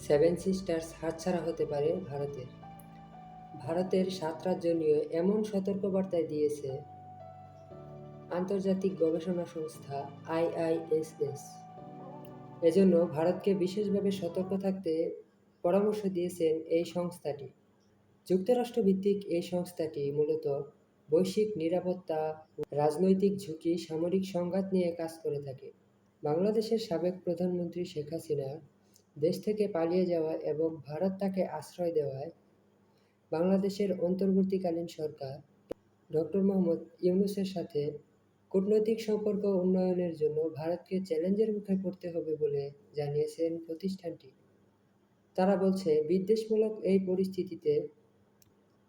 Seven sisters হাতছাড়া হতে পারে ভারতের। ভারতের ৭ রাজ্য নিয়ে এমন সতর্কবার্তায় দিয়েছে আন্তর্জাতিক গবেষণা সংস্থা আইআইএসএস। এজন্য ভারতকে বিশেষভাবে সতর্ক থাকতে পরামর্শ দিয়েছেন এই সংস্থাটি। যুক্তরাষ্ট্রভিত্তিক এই সংস্থাটি মূলত বৈশ্বিক নিরাপত্তা, রাজনৈতিক ঝুঁকি, সামরিক সংঘাত নিয়ে কাজ করে থাকে। বাংলাদেশের সাবেক প্রধানমন্ত্রী শেখ হাসিনা দেশ থেকে পালিয়ে যাওয়া এবং ভারত তাকে আশ্রয় দেওয়ায় বাংলাদেশের অন্তর্বর্তীকালীন সরকার ডক্টর মোহাম্মদ ইউনূসের সাথে কূটনৈতিক সম্পর্ক উন্নয়নের জন্য ভারতকে চ্যালেঞ্জের মুখে পড়তে হবে বলে জানিয়েছেন প্রতিষ্ঠানটি। তারা বলছে, বিদ্বেষমূলক এই পরিস্থিতিতে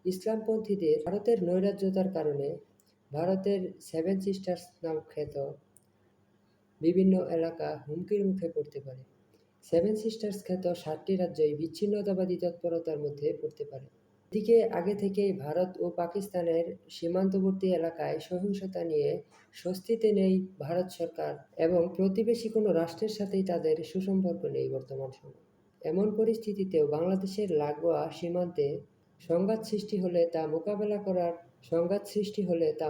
ইসলামপন্থীদের ভারতের নৈরাজ্যতার কারণে ভারতের সেভেন সিস্টার্স নাম খ্যাত বিভিন্ন এলাকা হুমকির মুখে পড়তে পারে। সেভেন সিস্টার্স খ্যাত ৭টি রাজ্যই বিচ্ছিন্নতাবাদী তৎপরতার মধ্যে পড়তে পারে। এদিকে আগে থেকেই ভারত ও পাকিস্তানের সীমান্তবর্তী এলাকায় সহিংসতা নিয়ে স্বস্তিতে নেই ভারত সরকার এবং প্রতিবেশী কোনো রাষ্ট্রের সাথেই তাদের সুসম্পর্ক নেই বর্তমান সময়ে। এমন পরিস্থিতিতেও বাংলাদেশের লাগোয়া সীমান্তে সংঘাত সৃষ্টি হলে তা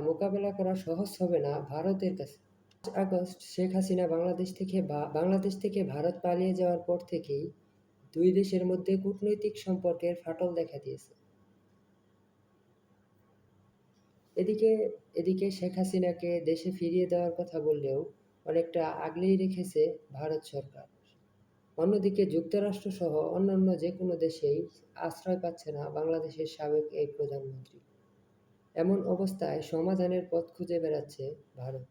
মোকাবেলা করা সহজ হবে না ভারতের কাছে। ৫ আগস্ট শেখ হাসিনা বাংলাদেশ থেকে ভারত পালিয়ে যাওয়ার পর থেকেই দুই দেশের মধ্যে কূটনৈতিক সম্পর্কের ফাটল দেখা দিয়েছে। এদিকে শেখ হাসিনাকে দেশে ফিরিয়ে দেওয়ার কথা বললেও অনেকটা আগলেই রেখেছে ভারত সরকার। অন্যদিকে যুক্তরাষ্ট্রসহ অন্যান্য যেকোনো দেশেই আশ্রয় পাচ্ছে না বাংলাদেশের সাবেক এই প্রধানমন্ত্রী। এমন অবস্থায় সমাধানের পথ খুঁজে বেড়াচ্ছে ভারত।